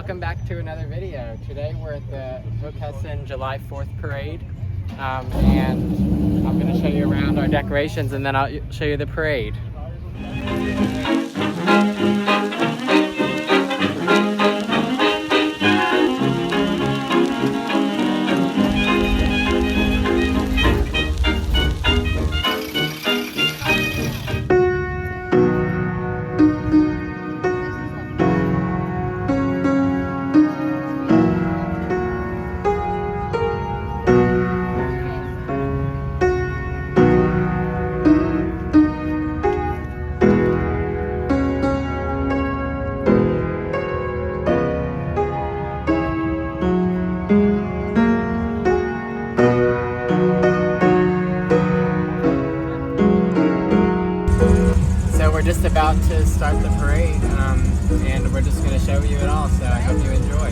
welcome back to another video. Today we're at the Hockessin July 4th parade, and I'm going to show you around our decorations and then I'll show you the parade. We're just about to start the parade, and we're just going to show you it all, so I hope you enjoy.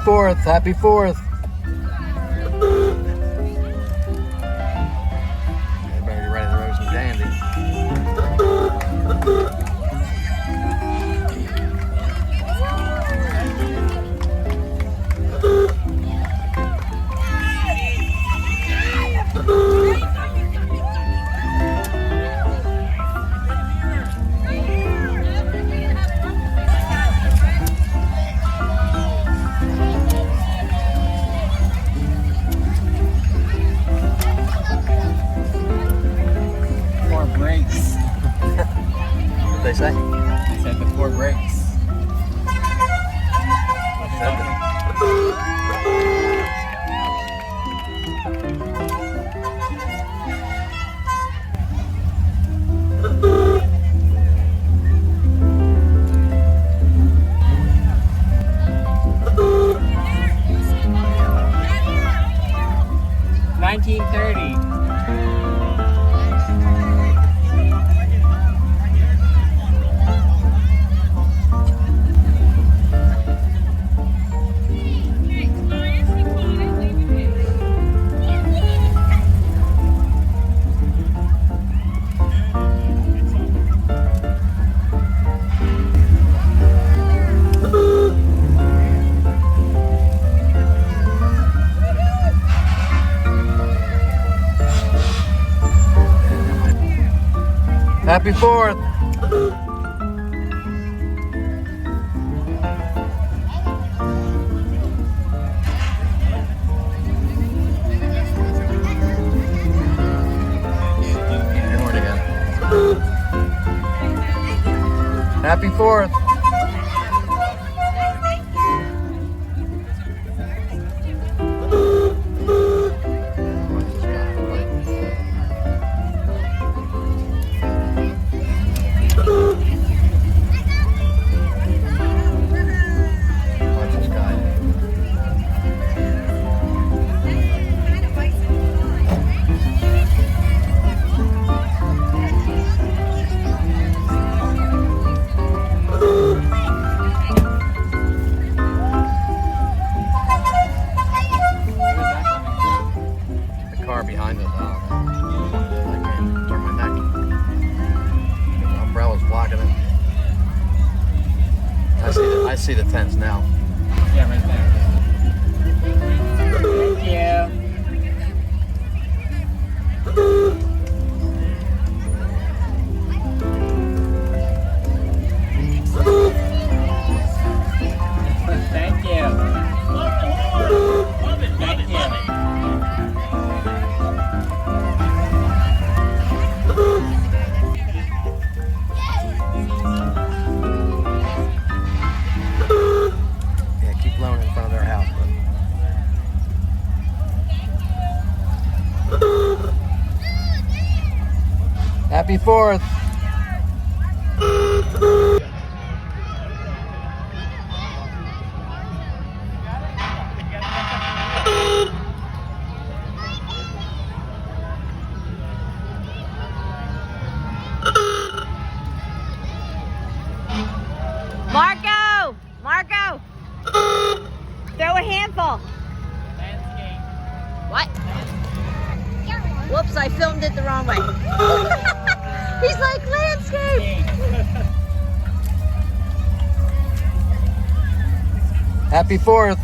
4th. Happy 4th. Everybody ready to roast some dandy. Breaks. What'd they say? I said the 4 breaks. Happy 4th. Happy 4th. Behind us. I can't turn my neck. The umbrella's blocking it. I see the tents now. Yeah, right there. Thank you. Thank you. Thank you. Blowing in front of their house. Happy 4th. Marco! Throw a handful. Landscape. What? Whoops, I filmed it the wrong way. He's like, landscape. Happy 4th.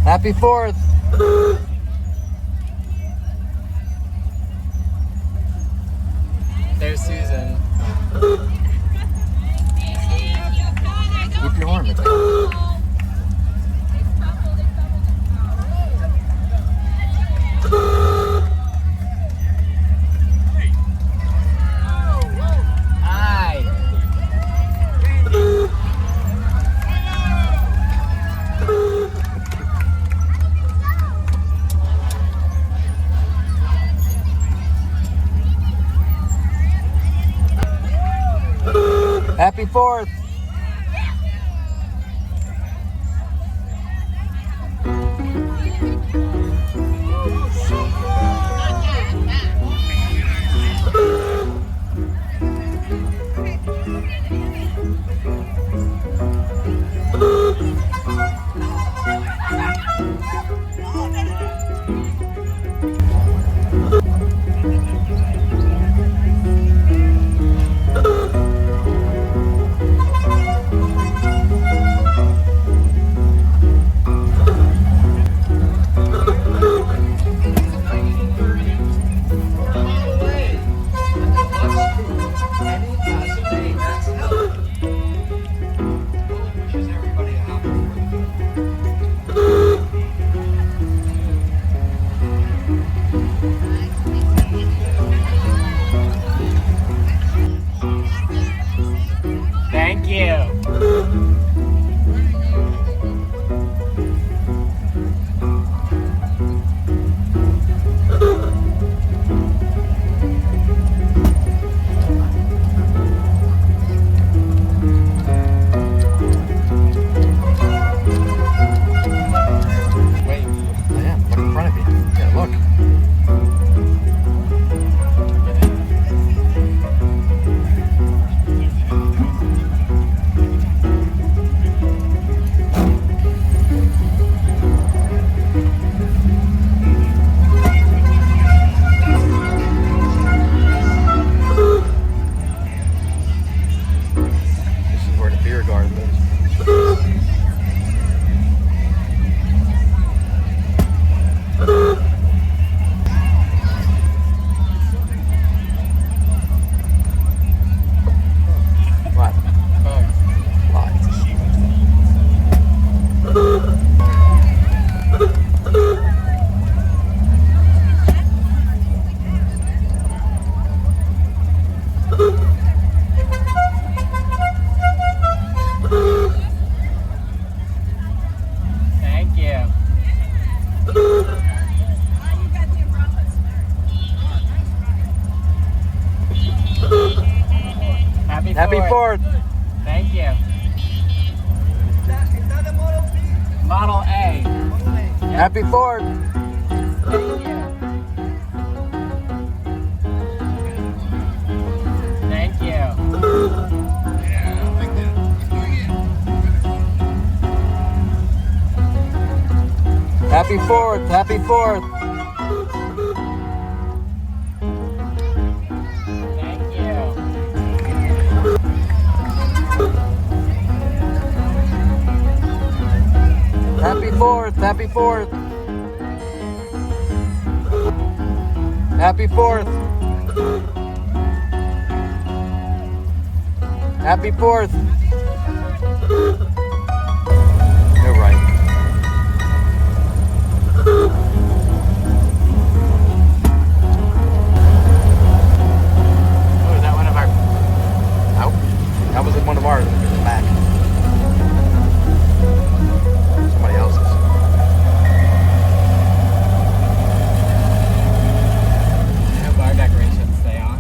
Happy 4th. There's Susan. Keep your arm again. Hi. Happy 4th. Thank you. Wait. Yeah, look in front of you. Yeah, look. This is where the beer garden is. What? Lights. Thank you. Happy 4th. Thank you. Model A. Happy 4th. Thank you. Thank you. Happy 4th. Happy 4th. Thank you. Happy 4th. Happy 4th. Happy 4th. Happy 4th. You're right. Oh, is that one of our... Nope. That was in one of ours in the back. Somebody else's. I hope our decorations stay on.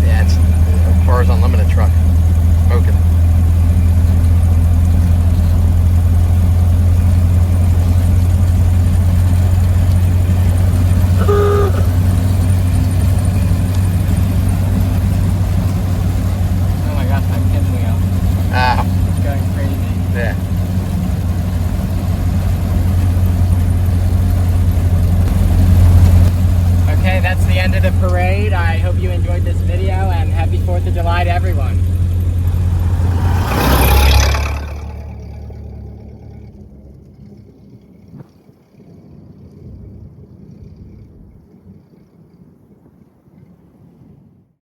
Yeah, it's a Bars Unlimited truck. Smoking. Oh my gosh, my pinwheel. Ah, It's going crazy. yeah. Okay, that's the end of the parade. I hope you enjoyed this video, and happy 4th of July to everyone.